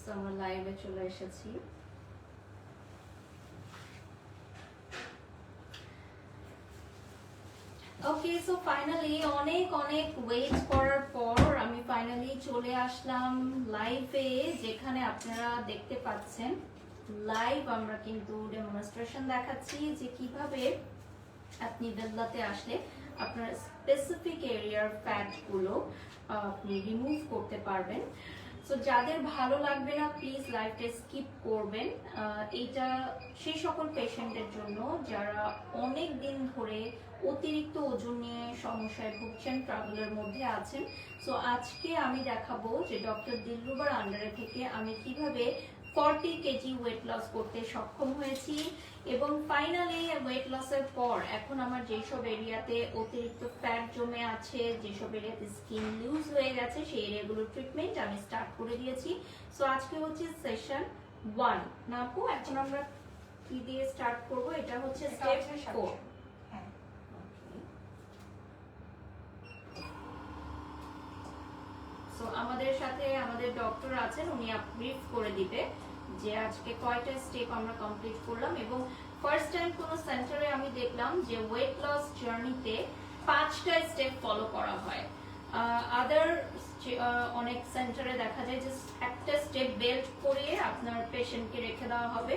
So আমরা লাইভে চলে এসেছি। ওকে, সো ফাইনালি অনেক অনেক ওয়েট করার পর আমি ফাইনালি চলে আসলাম লাইভে, যেখানে আপনারা দেখতে পাচ্ছেন লাইভ আমরা কিন্তু ডেমনস্ট্রেশন দেখাচ্ছি যে কিভাবে আপনি বেল্লাতে আসলে আপনার স্পেসিফিক এরিয়ার ফ্যাট গুলো আপনি রিমুভ করতে পারবেন। সো যাদের ভালো লাগবে না প্লিজ লাইভটা স্কিপ করবেন। এইটা সেই সকল পেশেন্টের জন্য যারা অনেক দিন ধরে অতিরিক্ত ওজন নিয়ে সমস্যায় ভুগছেন, ট্রাভেলের মধ্যে আছেন। সো আজকে আমি দেখাবো যে ডক্টর দিলরুবার আন্ডারে থেকে আমি কিভাবে 40 কেজি ওয়েট লস করতে সক্ষম হয়েছি, এবং ফাইনালি ওয়েট লসের পর এখন আমার যেসব এরিয়াতে অতিরিক্ত ফ্যাট জমে আছে, যেসব এরিয়াতে স্কিন লুজ হয়ে গেছে, সেই এরিয়াগুলোর ট্রিটমেন্ট আমি স্টার্ট করে দিয়েছি। সো আজকে হচ্ছে সেশন 1 না আপু? এখন আমরা কি দিয়ে স্টার্ট করব? এটা হচ্ছে স্টেপ 4। সো আমাদের সাথে আমাদের ডক্টর আছেন, উনি ব্রিফ করে দিবে যে আজকে কয়টা স্টেপ আমরা কমপ্লিট করলাম। এবং ফার্স্ট টাইম কোনো সেন্টারে আমি দেখলাম যে ওয়েট লস জার্নিতে 5টা স্টেপ ফলো করা হয়। আদার অনেক সেন্টারে দেখা যায় যে একটা স্টেপ বেল্ট করিয়ে আপনার পেশেন্টকে রেখে দেওয়া হবে,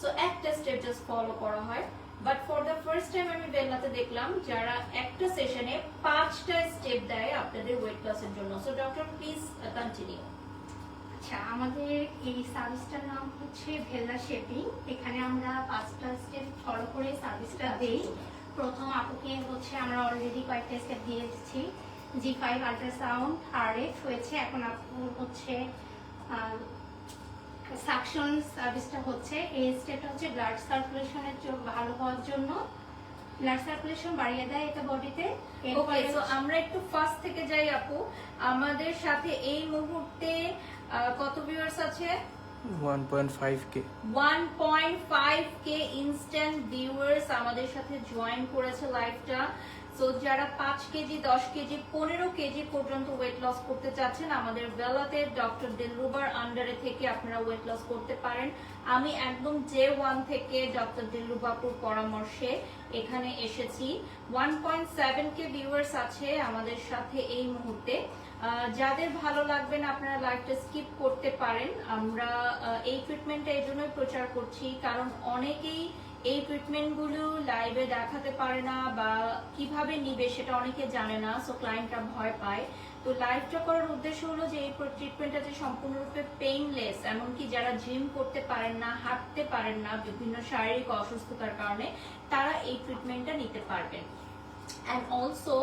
সো একটা স্টেপ জাস্ট ফলো করা হয়। But for the first time আমি বেল্লাতে দেখলাম যারা একটা সেশনে 5টা স্টেপ দেয় আপনাদের ওয়েট লসের জন্য। So doctor please continue. আচ্ছা, আমাদের এই সার্ভিসটার নাম হচ্ছে ভেল্লা শেপিং। এখানে আমরা 5টা স্টেপ ফলো করে সার্ভিসটা দেই। প্রথম আপুকে হচ্ছে আমরা অলরেডি কয়েকটা স্টেপ দিয়েছি। G5 আল্ট্রাসাউন্ড RF হয়েছে। এখন আপু হচ্ছে সাকশন সার্ভিসটা হচ্ছে। এই স্টেপটা হচ্ছে ব্লাড সার্কুলেশনের ভালো হওয়ার জন্য, ব্লাড সার্কুলেশন বাড়িয়ে দেয় এটা বডিতে। ওকে, সো আমরা একটু ফার্স্ট থেকে যাই আপু। আমাদের সাথে এই মুহূর্তে কত ভিউয়ার্স আছে? 1.5k 1.5k ইনস্ট্যান্ট ভিউয়ার্স আমাদের সাথে জয়েন করেছে লাইভটা। সো যারা 5 কেজি 10 কেজি 15 কেজি পর্যন্ত ওয়েট লস করতে চাচ্ছেন, আমাদের বেলাতে ডক্টর দিলরুবার আন্ডারে থেকে আপনারা ওয়েট লস করতে পারেন। আমি একদম ডে 1 থেকে ডক্টর দিলরুবাপুর পরামর্শে এখানে এসেছি। 1.7k ভিউয়ার্স আছে আমাদের সাথে এই মুহূর্তে। যাদের ভালো লাগবে না আপনারা লাইভটা স্কিপ করতে পারেন। আমরা এই ট্রিটমেন্টটা এই জন্যই প্রচার করছি কারণ অনেকেই এই ট্রিটমেন্টগুলো লাইভে দেখাতে পারে না বা কিভাবে নিবে সেটা অনেকে জানে না। সো ক্লায়েন্টরা ভয় পায়। তো লাইভটা করার উদ্দেশ্য হলো যে এই ট্রিটমেন্টটা যে সম্পূর্ণরূপে পেইনলেস, এমনকি যারা জিম করতে পারেন না, হাঁটতে পারেন না বিভিন্ন শারীরিক অসুস্থতার কারণে, তারা এই ট্রিটমেন্টটা নিতে পারবেন। অ্যান্ড অলসো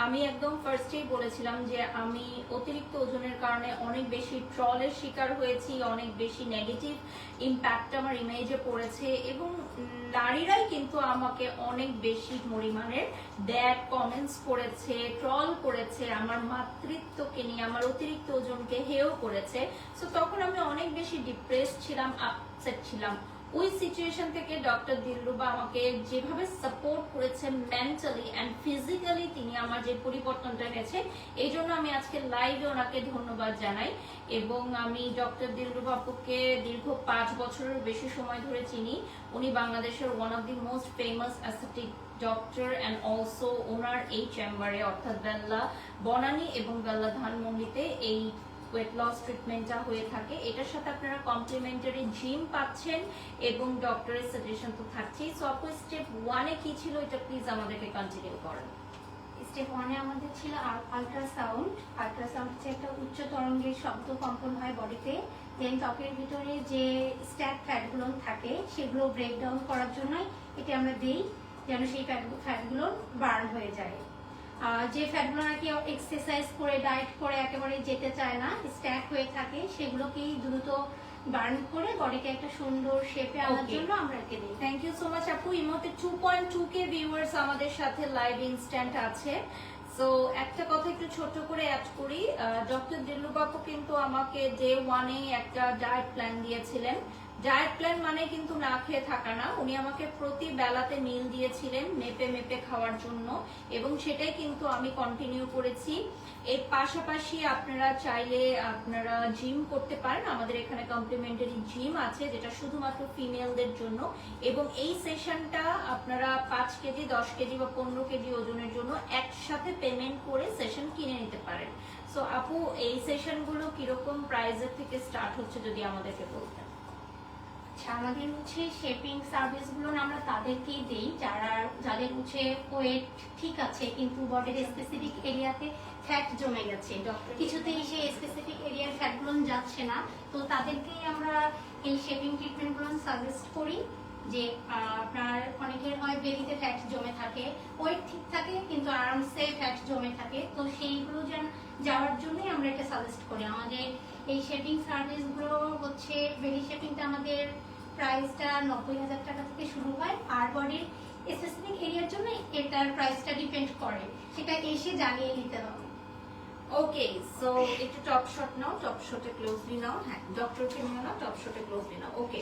আমি একদম ফার্স্টেই বলেছিলাম যে আমি অতিরিক্ত ওজনের কারণে অনেক বেশি ট্রলের শিকার হয়েছি, অনেক বেশি নেগেটিভ ইম্প্যাক্ট আমার ইমেজে পড়েছে, এবং নারীরাই কিন্তু আমাকে অনেক বেশি পরিমাণের ব্যাড কমেন্টস করেছে, ট্রল করেছে, আমার মাতৃত্বকে নিয়ে, আমার অতিরিক্ত ওজনকে হেয় করেছে। সো তখন আমি অনেক বেশি ডিপ্রেস ছিলাম, আপসেট ছিলাম। ওই সিচুয়েশন থেকে ডক্টর দিলরুবা আমাকে যেভাবে সাপোর্ট করেছেন মেন্টালি অ্যান্ড ফিজিক্যালি, তিনি আমার যে পরিবর্তনটা এনেছে, এই জন্য আমি আজকে লাইভে ওনাকে ধন্যবাদ জানাই। এবং আমি ডক্টর দিলরুবা আপুকে দীর্ঘ 5 বছরের বেশি সময় ধরে চিনি। উনি বাংলাদেশের one of the most famous aesthetic doctor and also ওনার এই চেম্বারে অর্থাৎ বেল্লা বনানী এবং বেল্লা ধানমন্ডিতে এই ওয়েট লস ট্রিটমেন্টটা হয়ে থাকে। এটার সাথে আপনারা কমপ্লিমেন্টারি জিম পাচ্ছেন এবং ডক্টরের সাজেশন তো থাকছেই। সো আপু স্টেপ 1 এ কি ছিল এটা প্লিজ আমাদেরকে কন্টিনিউ করেন। স্টেপ 1 এ আমাদের ছিল আল্ট্রাসাউন্ড। আল্ট্রাসাউন্ড হচ্ছে একটা উচ্চ তরঙ্গের শব্দ কম্পন হয় বডিতে। দেন ত্বকের ভিতরে যে স্ট্যাক ফ্যাটগুলো থাকে সেগুলো ব্রেকডাউন করার জন্যই এটা আমরা দিই, যেন সেই ফ্যাটগুলো বার্ন হয়ে যায়। যে ফ্যাটগুলো নাকি এক্সারসাইজ করে ডায়েট করে একেবারে যেতে চায় না, স্ট্যাক হয়ে থাকে, সেগুলোকেই দ্রুত বার্ন করে বডিকে একটা সুন্দর শেপে আনার জন্য আমরা একে দিই। থ্যাংক ইউ সো মাচ আপু। এই মুহূর্তে 2.2k ভিউয়ার্স আমাদের সাথে লাইভ ইনস্ট্যান্ট আছে। সো একটা কথা একটু ছোট করে অ্যাড করি, ডক্টর দিলরুবা আপু কিন্তু আমাকে ডে 1 এ একটা ডায়েট প্ল্যান দিয়েছিলেন। ডায়েট প্ল্যান মানে কিন্তু না খেয়ে থাকা না, উনি আমাকে প্রতি বেলাতে মিল দিয়েছিলেন মেপে মেপে খাওয়ার জন্য, এবং সেটাই কিন্তু আমি কন্টিনিউ করেছি। এর পাশাপাশি আপনারা চাইলে আপনারা জিম করতে পারেন, আমাদের এখানে কমপ্লিমেন্টারি জিম আছে যেটা শুধুমাত্র ফিমেলদের জন্য, এবং এই সেশনটা আপনারা 5 কেজি 10 কেজি বা 15 কেজি ওজনের জন্য একসাথে পেমেন্ট করে সেশন কিনে নিতে পারেন। সো আপু, এই সেশনগুলো কিরকম প্রাইসের থেকে স্টার্ট হচ্ছে যদি আমাদেরকে বলতেন। আচ্ছা, আমাদের হচ্ছে শেপিং সার্ভিসগুলো আমরা তাদেরকেই দেই যাদের হচ্ছে ওয়েট ঠিক আছে কিন্তু বডির স্পেসিফিক এরিয়াতে ফ্যাট জমে গেছে, কিছুতেই সেই স্পেসিফিক এরিয়ার ফ্যাটগুলো যাচ্ছে না, তো তাদেরকেই আমরা এই শেপিং ট্রিটমেন্টগুলো সাজেস্ট করি। যে আপনার অনেকের হয় বেলিতে ফ্যাট জমে থাকে, ওয়েট ঠিক থাকে কিন্তু আরামসে ফ্যাট জমে থাকে, তো সেইগুলো যেন যাওয়ার জন্যই আমরা এটা সাজেস্ট করি। আমাদের এই শেপিং সার্ভিসগুলো হচ্ছে বেলি শেপিংটা আমাদের প্রাইসটা 90,000 টাকা থেকে শুরু হয়, আর বডির স্পেসিফিক এরিয়ার জন্য এটার প্রাইসটা ডিপেন্ড করে, সেটা এসে জানিয়ে নিতে হবে। ওকে, সো একটু টপ শট নাও, টপ শটে ক্লোজলি নাও, হ্যাঁ ডক্টরকে নিও না, টপ শটে ক্লোজলি নাও। ওকে,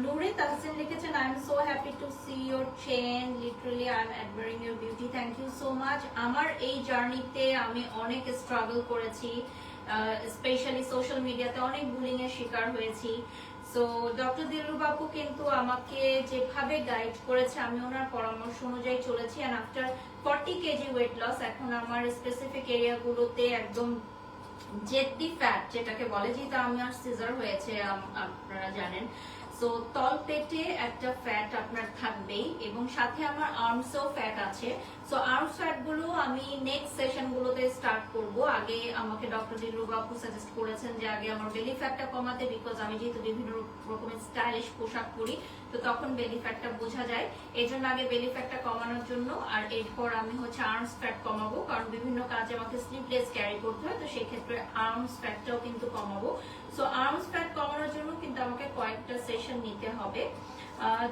নূরে তাহসিন লিখেছেন, I am so happy to see your change, literally I am admiring your beauty, thank you so much. আমার এই জার্নিতে আমি অনেক স্ট্রাগল করেছি, স্পেশালি সোশ্যাল মিডিয়াতে অনেক বুলিং এর শিকার হয়েছি। সো ডক্টর দিলরু বাবু কিন্তু আমাকে যেভাবে গাইড করেছে আমি ওনার পরামর্শ অনুযায়ী চলেছি, and after 40 KG weight loss এখন আমার স্পেসিফিক এরিয়াগুলোতে একদম জেডি ফ্যাট যেটাকে বলে, যেটা আমার সিজার হয়েছে আপনারা জানেন। সো তল পেটে একটা ফ্যাট আপনার থাকবেই, এবং সাথে আমার আর্মসেও ফ্যাট আছে। সো আর্মস ফ্যাট গুলো আমি নেক্সট সেশন গুলোতে স্টার্ট করব। আগে আমাকে ডক্টর দিলরু বাবু সাজেস্ট করেছেন যে আগে আমার বেলি ফ্যাটটা কমাতে, বিকজ আমি যেহেতু বিভিন্ন রকমের স্টাইলিশ পোশাক পরি তো তখন বেলি ফ্যাটটা বোঝা যায়, এই জন্য আগে বেলি ফ্যাটটা কমানোর জন্য, আর এরপর আমি হচ্ছে আর্মস ফ্যাট কমাবো, কারণ বিভিন্ন কাজে আমাকে স্লিভলেস ক্যারি করতে হয়, তো সেই ক্ষেত্রে আর্মস ফ্যাটটাও কিন্তু কমাবো। সো আর্মস ফ্যাট কমানোর জন্য কিন্তু আমাকে কয়েকটা সেশন নিতে হবে।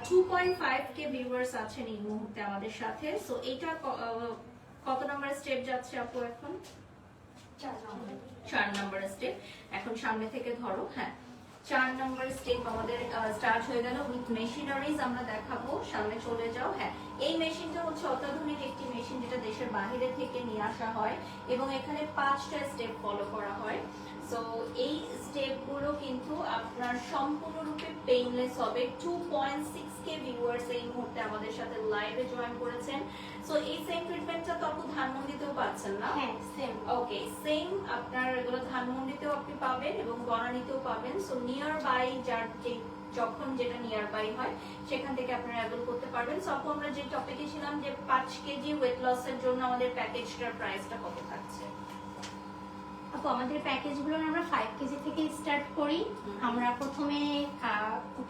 2.5k ভিউয়ার্স আছেন এই মুহূর্তে আমাদের সাথে। সো এটা কত নম্বর স্টেপ যাচ্ছে আপু এখন? 4 নম্বর স্টেপ। এখন সামনে থেকে ধরো, হ্যাঁ 4 নম্বর স্টেপ আমাদের স্টার্ট হয়ে গেল। উইথ মেশিনারিজ আমরা দেখাবো, সামনে চলে যাও। হ্যাঁ, এই মেশিনটা হচ্ছে অত্যাধুনিক একটি মেশিন যেটা দেশের বাইরে থেকে নিয়ে আসা হয়, এবং এখানে 5টা স্টেপ ফলো করা হয়। সো এই স্টেপগুলো কিন্তু আপনার সম্পূর্ণরূপে পেইনলেস হবে। 2.6k ভিউয়ার্স এই মুহূর্তে আমাদের সাথে লাইভে জয়েন করেছেন। সো এই সেম ট্রিটমেন্টটা তো আপনি ধানমন্ডিতেও পাচ্ছেন না? হ্যাঁ, সেম। ওকে, সেম আপনার এগুলো ধানমন্ডিতেও আপনি পাবেন এবং বনানীতেও পাবেন। সো নিয়ার বাই যার যখন যেটা নিয়ার বাই হয় সেখান থেকে আপনারা অ্যাভেল করতে পারবেন। সো আপু, আমরা যে টপিকে ছিলাম যে 5 কেজি ওয়েট লসের জন্য আমাদের প্যাকেজটার প্রাইসটা কত থাকছে? আপু, আমাদের প্যাকেজগুলো আমরা 5 কেজি থেকে স্টার্ট করি। আমরা প্রথমে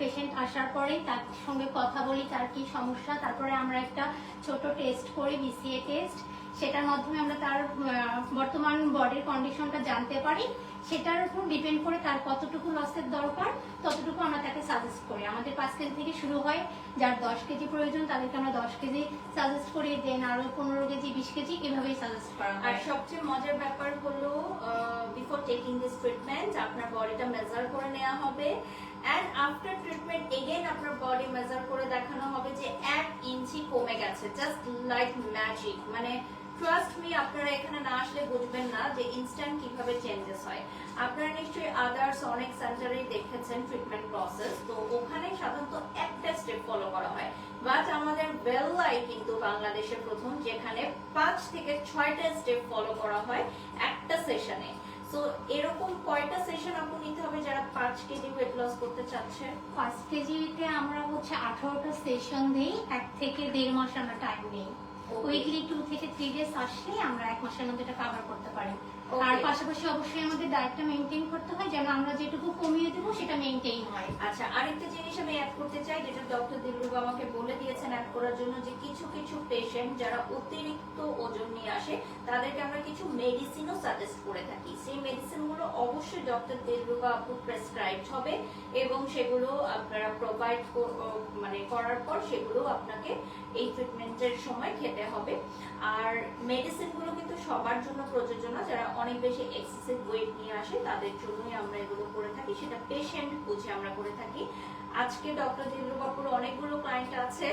পেশেন্ট আসার পরে তার সঙ্গে কথা বলি তার কি সমস্যা, তারপরে আমরা একটা ছোট টেস্ট করি, বিসিএ টেস্ট, সেটার মাধ্যমে আমরা তার বর্তমান বডির কন্ডিশনটা জানতে পারি। সেটার উপর ডিপেন্ড করে তার কতটুকু লসের দরকার ততটুকু আমরা তাকে সাজেস্ট করি। আমাদের 5 কেজি থেকে শুরু হয়, যার 10 কেজি প্রয়োজন তাদেরকে আমরা 10 কেজি সাজেস্ট করি, দেন আরো 15 কেজি 20 কেজি এভাবেই সাজেস্ট করা আর হয়। সবচেয়ে মজার ব্যাপার হলো বিফোর টেকিং দিস ট্রিটমেন্ট আপনার বডিটা মেজার করে নেওয়া হবে, এন্ড আফটার ট্রিটমেন্ট এগেইন আপনার বডি মেজার করে দেখানো হবে যে 1 ইঞ্চি কমে গেছে, জাস্ট লাইক ম্যাজিক। মানে ট্রাস্ট মি, আপনারা এখানে না আসলে বুঝবেন না যে ইনস্ট্যান্ট কিভাবে চেঞ্জেস হয়। আপনারা নিশ্চয়ই আদার্স অনেক সেন্টারেই দেখেছেন ট্রিটমেন্ট প্রসেস, তো ওখানে সাধারণত একটা স্টেপ ফলো করা হয়, বাট আমাদের বেল্লাই কিন্তু বাংলাদেশে প্রথম যেখানে 5 থেকে 6টা স্টেপ ফলো করা হয় একটা সেশনে। সো এরকম কয়টা সেশন আপনি নিতে হবে যারা 5 কেজি ওয়েট লস করতে চাচ্ছে? 5 কেজিতে আমরা হচ্ছে 18টা সেশন দিই, 1 থেকে 1.5 মাস আমরা টাইম নেই। উইকলি 2 থেকে 3 ডেজ আসলে আমরা 1 মাসের মধ্যে এটা কভার করতে পারি। আর পাশাপাশি অবশ্যই আমাদের ডায়েটটা মেইনটেইন করতে হয়, যেন আমরা যেটুকু কমিয়ে দেবো সেটা মেইনটেইন হয়। আচ্ছা, আরেকটা জিনিস আমি অ্যাড করতে চাই, যেটা ডক্টর দিলরু আমাকে বলে দিয়েছেন অ্যাড করার জন্য, যে কিছু কিছু পেশেন্ট যারা অতিরিক্ত ওজন নিয়ে আসে তাদেরকে আমরা কিছু মেডিসিনও সাজেস্ট করে থাকি। সেই মেডিসিনগুলো অবশ্যই ডক্টর দিলরু আপু প্রেসক্রাইবড হবে, এবং সেগুলো আপনারা প্রোভাইড মানে করার পর সেগুলো আপনাকে এই ট্রিটমেন্টের সময় খেতে হবে। আর মেডিসিনগুলো কিন্তু সবার জন্য প্রযোজ্য না, যারা অনেক বেশি এক্সেসিভ ওয়েট নিয়ে আসে তাদের জন্যই আমরা এগুলো করে থাকি, সেটা পেশেন্ট বুঝে আমরা করে থাকি। আজকে ডক্টর দিলরুবাপুর অনেকগুলো ক্লায়েন্ট আছে,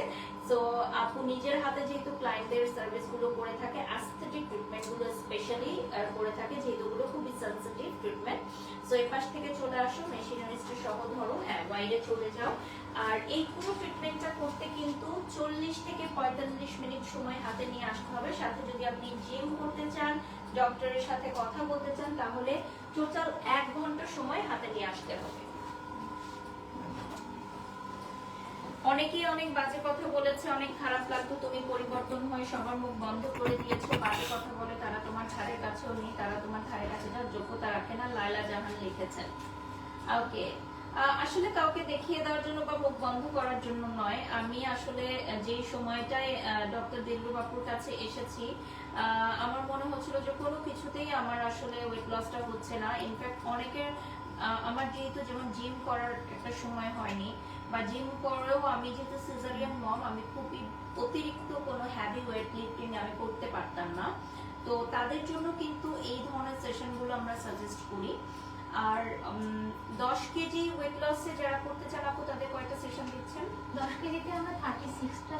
তো আপু নিজের হাতে যেহেতু ক্লায়েন্টদের সার্ভিস গুলো করে থাকে, অ্যাস্থেটিক ট্রিটমেন্ট গুলো স্পেশালি করে থাকে, যেহেতু গুলো খুবই সেনসিটিভ ট্রিটমেন্ট। সো এই পাশ থেকে চলে আসো, মেশিনারিস্ট সহ ধরো, হ্যাঁ ওয়াইডে চলে যাও। আর এই পুরো ট্রিটমেন্টটা করতে কিন্তু 40 থেকে 45 মিনিট সময় হাতে নিয়ে আসতে হবে। সাথে যদি আপনি জিম করতে চান, ডক্টরের সাথে কথা বলতে চান, তাহলে টোটাল 1 ঘন্টা সময় হাতে নিয়ে আসতে হবে। অনেকেই অনেক বাজে কথা বলেছে, অনেক খারাপ লাগতো, তুমি পরিবর্তন হয়ে সবার মুখ বন্ধ করে দিয়েছো। বাজে কথা বলে তারা তোমার ধারের কাছেও নেই, তারা তোমার ধারের কাছে যাওয়ার যোগ্যতা রাখে না, লায়লা জাহান লিখেছেন। ওকে, আসলে কাউকে দেখিয়ে দেওয়ার জন্য বা মুখ বন্ধ করার জন্য নয়, আমি আসলে যেই সময়টায় ডক্টর দিলরুবাপুর কাছে এসেছি, আমার মনে হচ্ছিল যে কোনো কিছুতেই আমার আসলে ওয়েট লসটা হচ্ছে না। ইনফ্যাক্ট অনেকের আমার যেহেতু যেমন জিম করার একটা সময় হয়নি, বা জিম করেও আমি যেহেতু সিজারিয়ান মম, আমি খুবই অতিরিক্ত কোনো হ্যাভি ওয়েট লিফটিং আমি করতে পারতাম না। তো তাদের জন্য কিন্তু এই ধরনের সেশনগুলো আমরা সাজেস্ট করি। আর 10 কেজি ওয়েট লসে যারা করতে চান আপু, তাদের কয়টা সেশন দিচ্ছেন? 10 কেজিতে আমরা 36টা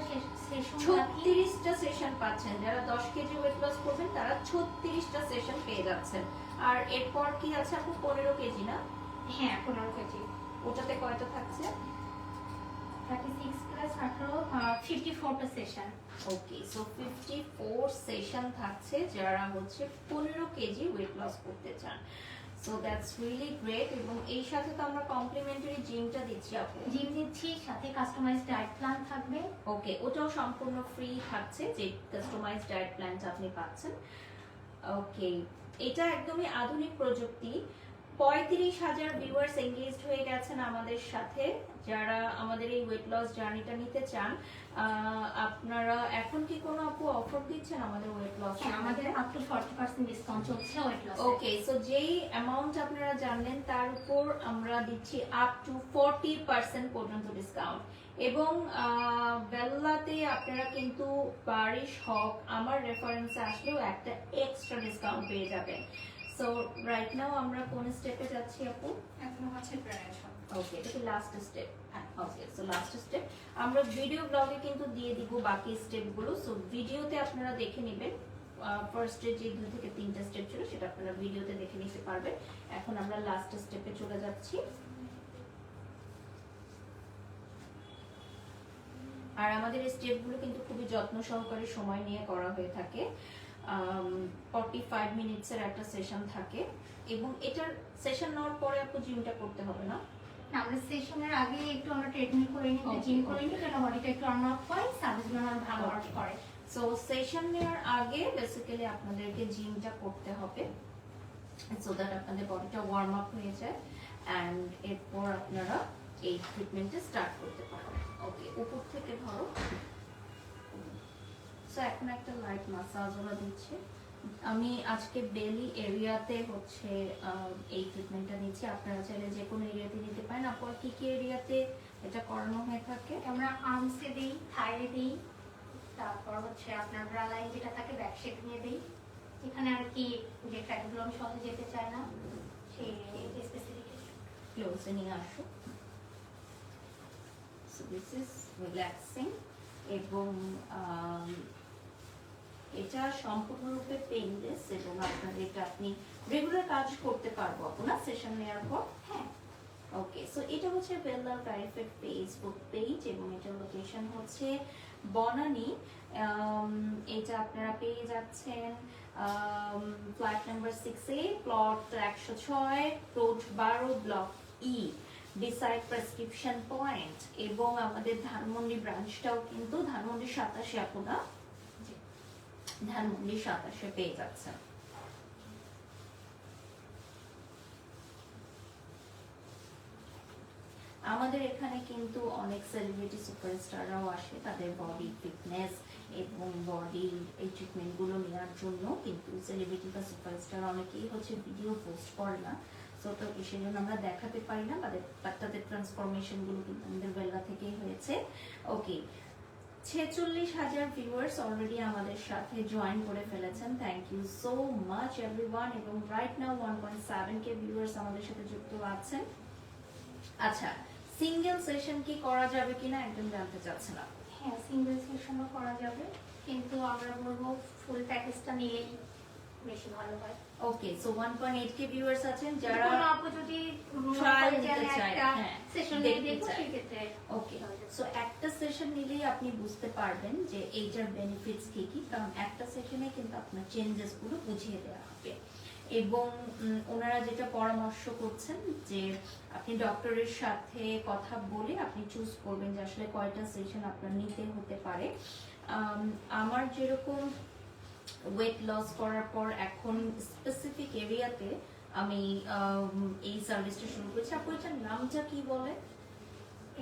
সেশন 36টা সেশন পাচ্ছেন। যারা 10 কেজি ওয়েট লস করবেন তারা 36টা সেশন পেয়ে যাচ্ছেন। আর এরপর কি আছে আপু? 15 কেজি না? হ্যাঁ 15 কেজি। ওটাতে কয়টা থাকছে? 36 প্লাস 54টা সেশন। ওকে, সো 54 সেশন থাকছে যারা হচ্ছে 15 কেজি ওয়েট লস করতে চান। So that's really great. এবং এই সাথে তো আমরা কমপ্লিমেন্টারি জিমটা দিচ্ছি আপু। জিম দিচ্ছি, সাথে কাস্টমাইজড ডায়েট প্ল্যান থাকবে। ওকে, ওটাও সম্পূর্ণ ফ্রি থাকছে, যে কাস্টমাইজড ডায়েট প্ল্যানটা আপনি পাচ্ছেন। ওকে, এটা একদমই আধুনিক প্রযুক্তি। 35,000 ভিউয়ার্স এঙ্গেজড হয়ে গেছেন আমাদের সাথে, যারা আমাদের এই ওয়েট লস জার্নিটা নিতে চান। আপনারা এখন কি কোনো আপু অফার দিচ্ছেন আমাদের ওয়েট লস? আমাদের আপ টু 40% ডিসকাউন্ট চলছে ওয়েট লস। ওকে, সো যেই অ্যামাউন্ট আপনারা জানলেন তার উপর আমরা দিচ্ছি আপ টু 40% পর্যন্ত ডিসকাউন্ট। এবং বেল্লাতে আপনারা কিন্তু বারিশ হক আমার রেফারেন্সে আসলেও একটা এক্সট্রা ডিসকাউন্ট পেয়ে যাবেন। সো রাইট নাও আমরা কোন স্টেপে যাচ্ছি আপু? এখন হচ্ছে প্রাইস। ওকে, এটা কি লাস্ট স্টেপ? ওকে, সো লাস্ট স্টেপ আমরা ভিডিও ব্লগে কিন্তু দিয়ে দিব বাকি স্টেপগুলো। সো ভিডিওতে আপনারা দেখে নেবেন। ফার্স্টে যে 2 থেকে 3টা স্টেপ ছিল সেটা আপনারা ভিডিওতে দেখে নিতে পারবেন। এখন আমরা লাস্ট স্টেপে চলে যাচ্ছি। আর আমাদের এই স্টেপগুলো কিন্তু খুবই যত্ন সহকারে সময় নিয়ে করা হয়ে থাকে। 45 মিনিটসের একটা সেশন থাকে, এবং এটার সেশন নেওয়ার পরে আপু জিমটা করতে হবে না? আমরা সেশনের আগে একটু আমরা ট্রেডমিল করে নিই, জিম করে নিই, কারণ বডিটা একটু রান আপ হয়, সার্ভিসগুলো আমার ভালো ওয়ার্ক করে। সো সেশন নেওয়ার আগে বেসিক্যালি আপনাদেরকে জিমটা করতে হবে, সো দ্যাট আপনাদের বডিটা ওয়ার্ম আপ হয়ে যায়, অ্যান্ড এরপর আপনারা এই ট্রিটমেন্টটা স্টার্ট করতে পারবেন। ওকে, উপর থেকে ধরো। সো এখন একটা লাইট মাসাজ ওরা দিচ্ছে। আমি আজকে বেলি এরিয়াতে হচ্ছে এই ট্রিটমেন্টটা নিচ্ছি। আপনারা চাইলে যে কোনো এরিয়াতে নিতে পারেন। আপনার কি কি এরিয়াতে এটা করানো হয়ে থাকে? আমরা আর্মসে দিই, থাইয়ে দিই, তারপর হচ্ছে আপনার ব্রা লাইন যেটা থাকে ব্যাক শেপ নিয়ে দিই, এখানে আর কি যে ফ্যাটগুলো আমি সহজে যেতে চাই না সেই স্পেসিফিকেশন। ক্লোজে নিয়ে আসো। সো দিস ইজ রিল্যাক্সিং, এবং এটা সম্পূর্ণরূপে পেইনলেস, এবং আপনাদের এটা আপনি রেগুলার কাজ করতে পারবো আপনার সেশন নেওয়ার পর। হ্যাঁ, ওকে, সো এটা হচ্ছে বেল্লার কারিফেট ফেসবুক পেজ, এবং এটার লোকেশন হচ্ছে বনানী। এটা আপনারা পেয়ে যাচ্ছেন flat number 6A, plot 106, road 12, block E, beside prescription point. এবং আমাদের ধানমন্ডি ব্রাঞ্চটাও কিন্তু ধানমন্ডি 27 আপনারা ধানমন্ডি 27 পেয়ে যাচ্ছেন। আমাদের এখানে কিন্তু অনেক সেলিব্রিটি সুপারস্টাররাও আসে, তাদের বডি ফিটনেস এবং বডির এই ট্রিটমেন্টগুলো নেওয়ার জন্য। কিন্তু সেলিব্রিটি বা সুপারস্টার অনেকেই হচ্ছে ভিডিও পোস্ট করে না, সো তো সেই জন্য আমরা দেখাতে পারি না, তাদের ট্রান্সফরমেশনগুলো কিন্তু আমাদের বেল্লা থেকেই হয়েছে। ওকে, 46,000 ভিউয়ার্স অলরেডি আমাদের সাথে জয়েন করে ফেলেছেন। Thank you so much everyone. এবং রাইট নাও 1.7k ভিউয়ার্স আমাদের সাথে যুক্ত আছেন। আচ্ছা, সিঙ্গেল সেশন কি করা যাবে কিনা একদম জানতে চাচ্ছিলাম। হ্যাঁ, সিঙ্গেল সেশনও করা যাবে, কিন্তু আমরা বলবো ফুল প্যাকেজটা নিলেই বেশি ভালো হয়। ওকে, সো 1.8k ভিউয়ার্স আছেন যারা কোনো আপু যদি ট্রায়াল বলে যে নিতে আমি চায়, একটা হ্যাঁ, সেশন দেখতে নিয়ে দেখবো, চায়। সেক্ষেত্রে ওকে, সো একটা সেশন নিলেই আপনি বুঝতে পারবেন যে এইটার বেনিফিটস কি কি, কারণ একটা সেশনে কিন্তু আপনার চেঞ্জেস গুলো বুঝিয়ে দেওয়া হবে। এবং ওনারা যেটা পরামর্শ করছেন যে আপনি ডক্টরের সাথে কথা বলে আপনি চুজ করবেন যে আসলে কয়টা সেশন আপনার নিতে হতে পারে। আমার যেরকম ওয়েট লস করার পর এখন স্পেসিফিক এরিয়াতে আমি এই সার্ভিসটা শুরু করেছি। আপু এটার নামটা কি বলে?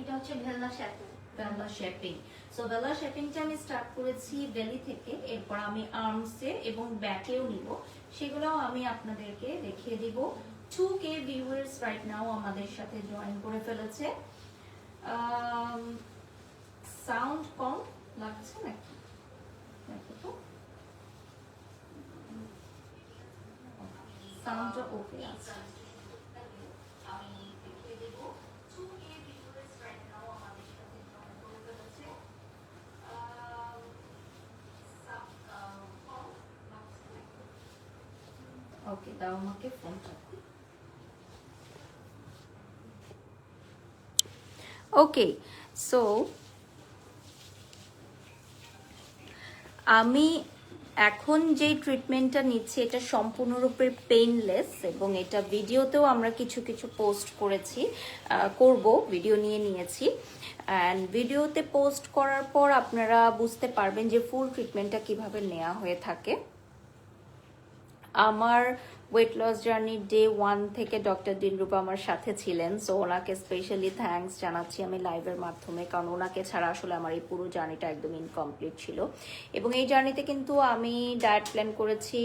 এটা হচ্ছে ভেলনা শ্যাম্পু। ভেলা শেপিং। সো ভেলা শেপিংটা আমি স্টার্ট করেছি বেলি থেকে, এরপর আমি আর্মসে এবং ব্যাকেও নিব, সেগুলোও আমি আপনাদেরকে দেখিয়ে দিব। 2k ভিউয়ার্স রাইট নাও আমাদের সাথে জয়েন করে ফেলেছে। সাউন্ড কম লাগছে নাকি? দেখো তো, সাউন্ডটা ওকে আছে। আমি দেখিয়ে দেব 2k ভিউয়ার্স রাইট নাও আমাদের সাথে জয়েন করে ফেলেছে। ওকে, দাও আমাকে ফোনটা। ওকে, সো আমি এখন যে ট্রিটমেন্টটা নিচ্ছি এটা সম্পূর্ণরূপে পেইনলেস, এবং এটা ভিডিওতেও আমরা কিছু কিছু পোস্ট করেছি, ভিডিও নিয়ে নিয়েছি। অ্যান্ড ভিডিওতে পোস্ট করার পর আপনারা বুঝতে পারবেন যে ফুল ট্রিটমেন্টটা কিভাবে নেওয়া হয়ে থাকে। আমার ওয়েট লস জার্নি ডে 1 থেকে ডক্টর দিলরুবা আমার সাথে ছিলেন, সো ওনাকে স্পেশালি থ্যাঙ্কস জানাচ্ছি আমি লাইভের মাধ্যমে, কারণ ওনাকে ছাড়া আসলে আমার এই পুরো জার্নিটা একদম ইনকমপ্লিট ছিল। এবং এই জার্নিতে কিন্তু আমি ডায়েট প্ল্যান করেছি।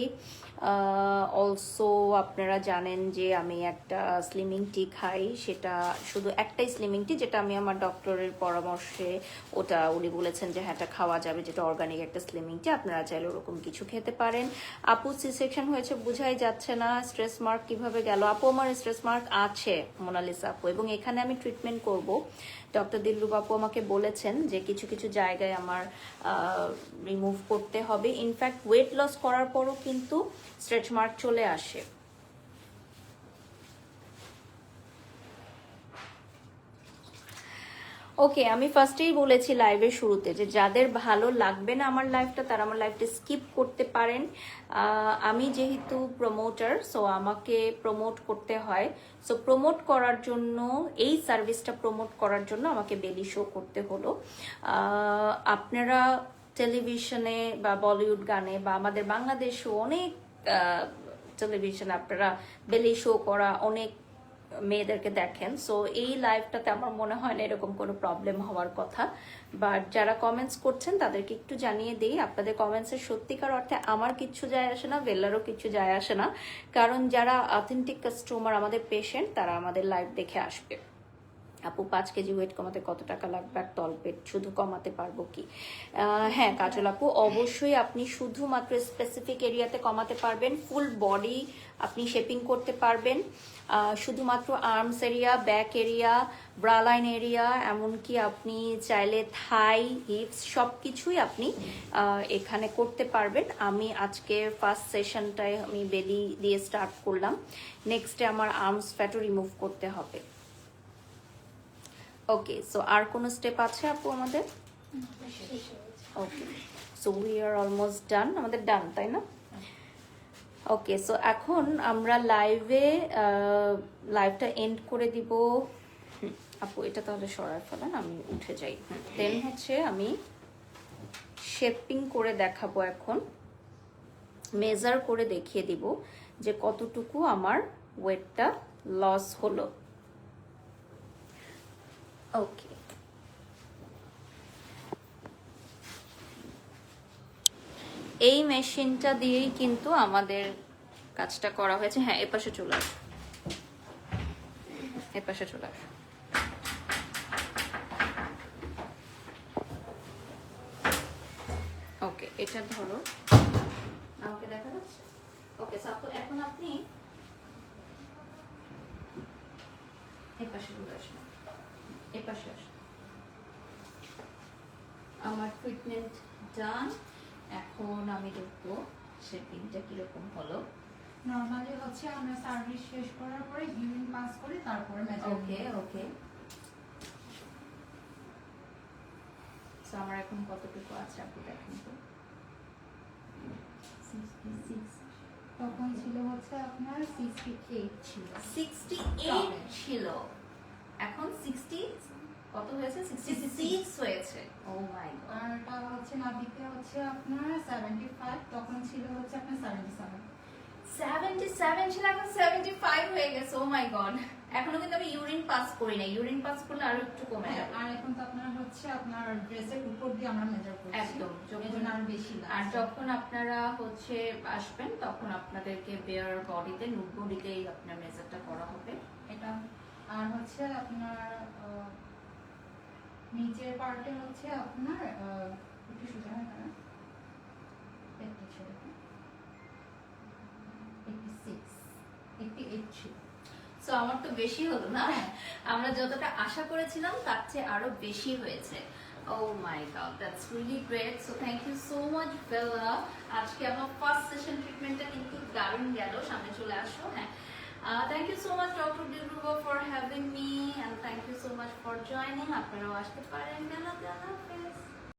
অলসো আপনারা জানেন যে আমি একটা স্লিমিং টি খাই, সেটা শুধু একটাই স্লিমিং টি, যেটা আমি আমার ডক্টরের পরামর্শে ওটা উনি বলেছেন যে হ্যাঁ এটা খাওয়া যাবে, যেটা অর্গানিক একটা স্লিমিং টি, আপনারা চাইলে ওরকম কিছু খেতে পারেন। আপু সি সেকশন হয়েছে বোঝাই যাচ্ছে না, স্ট্রেস মার্ক কিভাবে গেল? আপু আমার স্ট্রেস মার্ক আছে মোনালিসা আপু, এবং এখানে আমি ট্রিটমেন্ট করব। ডক্টর দিলরুবা আপু আমাকে বলেছেন যে কিছু কিছু জায়গায় আমার রিমুভ করতে হবে। ইনফ্যাক্ট ওয়েট লস করার পরও কিন্তু স্ট্রেচ মার্ক চলে আসে। ওকে, আমি ফার্স্টেই বলেছি লাইভের শুরুতে যে যাদের ভালো লাগবে না আমার লাইভটা, তারা আমার লাইভটা স্কিপ করতে পারেন। আমি যেহেতু প্রমোটার, সো আমাকে প্রমোট করতে হয়। সো প্রমোট করার জন্য, এই সার্ভিসটা প্রমোট করার জন্য আমাকে বেলি শো করতে হলো। আপনারা টেলিভিশনে বা বলিউড গানে বা আমাদের বাংলাদেশেও অনেক টেলিভিশনে আপনারা বেলি শো করা অনেক মেয়েদেরকে দেখেন। সো এই লাইভটাতে আমার মনে হয় না এরকম কোনো প্রবলেম হওয়ার কথা। বাট যারা কমেন্টস করছেন তাদেরকে একটু জানিয়ে দিই, আপনাদের কমেন্টসের সত্যিকার অর্থে আমার কিচ্ছু যায় আসে না, বেল্লারও কিছু যায় আসে না, কারণ যারা অথেন্টিক কাস্টমার, আমাদের পেশেন্ট, তারা আমাদের লাইভ দেখে আসবে। আপু 5 কেজি ওয়েট কমাতে কত টাকা লাগবে, আর তলপেট শুধু কমাতে পারবো কি? হ্যাঁ কাজল আপু, অবশ্যই আপনি শুধুমাত্র স্পেসিফিক এরিয়াতে কমাতে পারবেন, ফুল বডি আপনি শেপিং করতে পারবেন। শুধুমাত্র arms area, back area, bra line, এমনকি আপনি চাইলে থাই, হিপস সব কিছুই আপনি এখানে করতে পারবেন। আমি আজকে ফার্স্ট সেশনটায় আমি বেলি দিয়ে স্টার্ট করলাম, নেক্সটে আমার আর্মস ফ্যাটও রিমুভ করতে হবে। ওকে, সো আর কোনো স্টেপ আছে আপু আমাদের? Okay, so we are almost done, আমাদের ডান তাই না? ওকে, সো এখন আমরা লাইভটা এন্ড করে দিব। আপু এটা তাহলে সরায় ফেলেন, আমি উঠে যাই। দেন হচ্ছে আমি শেপিং করে দেখাবো, এখন মেজার করে দেখিয়ে দিব যে কতটুকু আমার ওয়েটটা লস হলো। ওকে, এই মেশিনটা দিয়েই কিন্তু আমাদের কাজটা করা হয়েছে। হ্যাঁ, এপাশে চলে আস, এপাশে চলে আস। এটা ধরো, আমাকে দেখা যাচ্ছে? ওকে, এখন আপনি এই পাশে ঘুরে আসুন, এই পাশে আসুন। আমার ট্রিটমেন্ট ডান। এখন আমি দেখবো শেপিংটা কিরকম হলো। নরমালি হচ্ছে আমরা সার্ভিস শেষ করার পরে ইউরিন পাস করে তারপরে ওকে ওকে। সো আমার এখন কতটুকু আছে আপনি দেখেন তো। 66 তখন ছিল হচ্ছে আপনার 68 ছিল 68 ছিল, এখন 60 কত হয়েছে? 66 হয়েছে। Oh my god. আর এটা হচ্ছে নাভিতে হচ্ছে আপনার 75 তখন ছিল হচ্ছে আপনার 77 77 ছিল, এখন 75 হয়ে গেছে। ও মাই গড। এখনো কিন্তু আমি ইউরিন পাস করি না, ইউরিন পাস করলে আরো একটু কমে যাবে। আর এখন তো আপনার হচ্ছে আপনার ড্রেসের উপর দিয়ে আমরা মেজার করছি একদম, এজন্য আরো বেশি আর লাগছে। যখন আপনারা হচ্ছে আসবেন তখন আপনাদেরকে বেয়ার বডিতে, নুড বডিতেই আপনার মেজারটা করা হবে। এটা আর হচ্ছে আপনার নিচের পার্টে হচ্ছে আপনার একটু সোজা হয় না একটু ছেড়ে দিন। 88 ছিল। সো আমার তো বেশি হলো না, আমরা যতটা আশা করেছিলাম তার চেয়ে আরো বেশি হয়েছে। Oh my God, that's really great. So thank you so much Bela. আজকে আমার ফার্স্ট সেশন ট্রিটমেন্টটা কিন্তু দারুণ গেল। সামনে চলে আসো। হ্যাঁ, thank you so much doctor Dilruba for having me, and thank you so much for joining. আপনারাও আসতে পারেন। বেলা, বেলা,